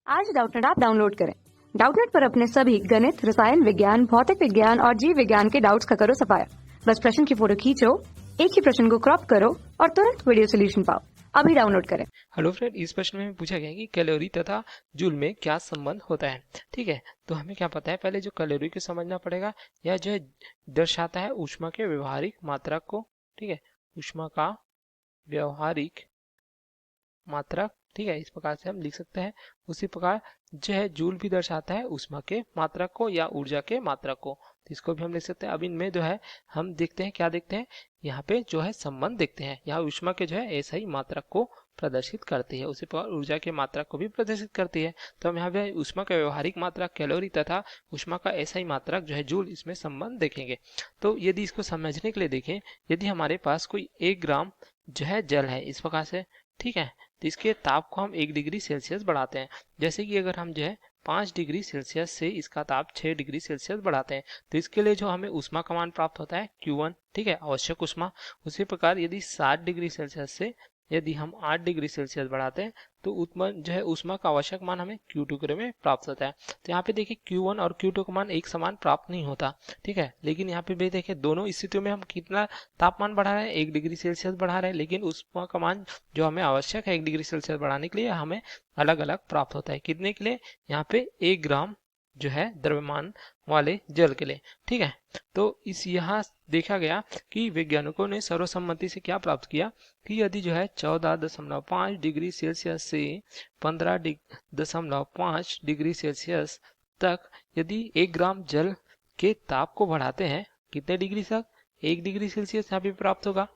आज Doubtnut app download करें। Doubtnut पर अपने सभी गणित, रसायन विज्ञान, भौतिक विज्ञान और जीव विज्ञान के डाउट्स का करो सफाया। बस प्रश्न की फोटो खींचो, एक ही प्रश्न को क्रॉप करो और तुरंत वीडियो सोल्यूशन पाओ। अभी डाउनलोड करें। हेलो फ्रेंड, इस प्रश्न में पूछा गया है कि कैलोरी तथा जूल में क्या संबंध होता है। ठीक है, तो हमें क्या पता है, पहले जो कैलोरी को समझना पड़ेगा। यह जो है दर्शाता है ऊष्मा के व्यवहारिक मात्रक को। ठीक है, ऊष्मा का व्यवहारिक मात्रक। ठीक है, इस प्रकार से हम लिख सकते हैं। उसी प्रकार जो है जूल भी दर्शाता है ऊष्मा के मात्रक को या ऊर्जा के मात्रक को, तो इसको भी हम लिख सकते हैं। अब इनमें जो है हम देखते हैं, क्या देखते हैं, यहाँ पे जो है संबंध देखते हैं। यहाँ ऊष्मा के जो है ऐसा ही मात्रक को प्रदर्शित करती है, उसी प्रकार ऊर्जा के मात्रक को भी प्रदर्शित करती है। तो हम यहाँ पे ऊष्मा का व्यवहारिक मात्रक कैलोरी तथा ऊष्मा का ऐसा ही मात्रक जो है जूल, इसमें संबंध देखेंगे। तो यदि इसको समझने के लिए देखें, यदि हमारे पास कोई 1 ग्राम जो है जल है इस प्रकार से, ठीक है, तो इसके ताप को हम 1 डिग्री सेल्सियस बढ़ाते हैं। जैसे कि अगर हम जो है 5 डिग्री सेल्सियस से इसका ताप 6 डिग्री सेल्सियस बढ़ाते हैं, तो इसके लिए जो हमें ऊष्मा का मान प्राप्त होता है Q1। ठीक है, आवश्यक ऊष्मा। उसी प्रकार यदि 7 डिग्री सेल्सियस से यदि हम 8 डिग्री सेल्सियस बढ़ाते हैं, तो उत्पन्न जो है ऊष्मा का आवश्यक मान हमें Q2 के रूप में प्राप्त होता है। तो यहाँ पे देखिए Q1 और Q2 का मान एक समान प्राप्त नहीं होता। ठीक है, लेकिन यहाँ पे भी देखिए दोनों स्थितियों में हम कितना तापमान बढ़ा रहे हैं, 1 डिग्री सेल्सियस बढ़ा रहे हैं, लेकिन ऊष्मा का मान जो हमें आवश्यक है 1 डिग्री सेल्सियस बढ़ाने के लिए हमें अलग अलग प्राप्त होता है। कितने के लिए? यहाँ पे 1 ग्राम जो है द्रव्यमान वाले जल के लिए। ठीक है, तो इस यहाँ देखा गया कि वैज्ञानिकों ने सर्वसम्मति से क्या प्राप्त किया कि यदि जो है 14.5 डिग्री सेल्सियस से 15.5 डिग्री सेल्सियस तक यदि 1 ग्राम जल के ताप को बढ़ाते हैं, कितने डिग्री तक? 1 डिग्री सेल्सियस यहाँ पे प्राप्त होगा।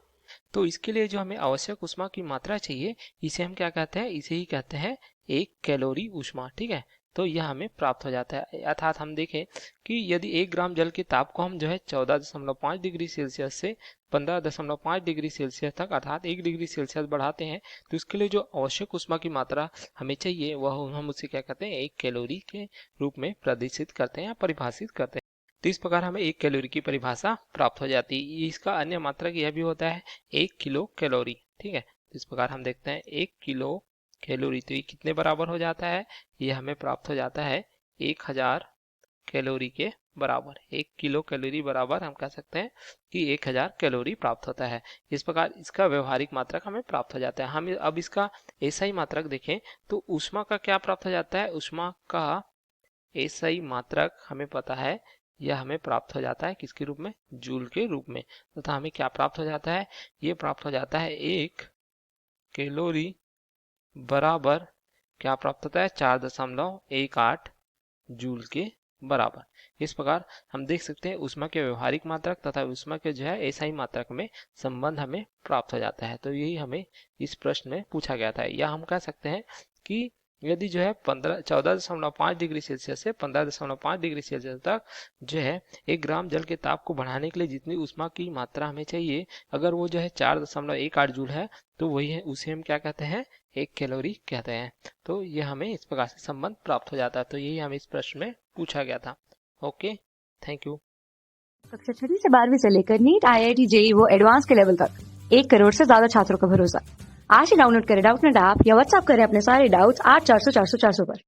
तो इसके लिए जो हमें आवश्यक ऊष्मा की मात्रा चाहिए, इसे हम क्या कहते हैं? इसे ही कहते हैं 1 कैलोरी ऊष्मा। ठीक है, तो यह हमें प्राप्त हो जाता है। अर्थात हम देखें कि यदि 1 ग्राम जल के ताप को हम जो है 14.5 डिग्री सेल्सियस से 15.5 डिग्री सेल्सियस तक अर्थात 1 डिग्री सेल्सियस बढ़ाते हैं, तो इसके लिए जो आवश्यक ऊष्मा की मात्रा हमें चाहिए वह हम उसे क्या कहते हैं? 1 कैलोरी के रूप में प्रदर्शित करते हैं या परिभाषित करते हैं। तो इस प्रकार हमें 1 कैलोरी की परिभाषा प्राप्त हो जाती है। इसका अन्य मात्रक यह भी होता है 1 किलो कैलोरी। ठीक है, तो इस प्रकार हम देखते हैं 1 किलो कैलोरी, तो ये कितने बराबर हो जाता है? ये हमें प्राप्त हो जाता है 1000 कैलोरी के बराबर। 1 किलो कैलोरी बराबर हम कह सकते हैं कि 1000 कैलोरी प्राप्त होता है। इस प्रकार इसका व्यवहारिक मात्रक हमें प्राप्त हो जाता है। हम अब इसका ऐसा ही मात्रक देखें तो ऊष्मा का क्या प्राप्त हो जाता है? ऊष्मा का ऐसा ही मात्रक हमें पता है, यह हमें प्राप्त हो जाता है किसके रूप में? जूल के रूप में। तथा हमें क्या प्राप्त हो जाता है? ये प्राप्त हो जाता है 1 कैलोरी बराबर क्या प्राप्त होता है? 4.18 जूल के बराबर। इस प्रकार हम देख सकते हैं ऊष्मा के व्यवहारिक मात्रक तथा ऊष्मा के जो है ऐसा ही मात्रक में संबंध हमें प्राप्त हो जाता है। तो यही हमें इस प्रश्न में पूछा गया था। या हम कह सकते हैं कि यदि जो है 14.5 डिग्री सेल्सियस से 15.5 डिग्री सेल्सियस तक जो है 1 ग्राम जल के ताप को बढ़ाने के लिए जितनी ऊष्मा की मात्रा हमें चाहिए, अगर वो जो है 4.18 जूल है, तो वही है, उसे हम क्या कहते हैं? 1 कैलोरी कहते हैं। तो ये हमें इस प्रकार से संबंध प्राप्त हो जाता है। तो यही हमें इस प्रश्न में पूछा गया था। Okay, thank you. कक्षा 6 से 12वीं से लेकर नीट, IIT, JEE वो एडवांस के लेवल तक 1 करोड़ से ज्यादा छात्रों का भरोसा। आज ही डाउनलोड करें डाउटनेट ऐप या व्हाट्सएप करें अपने सारे डाउट्स 8400 400 400 पर।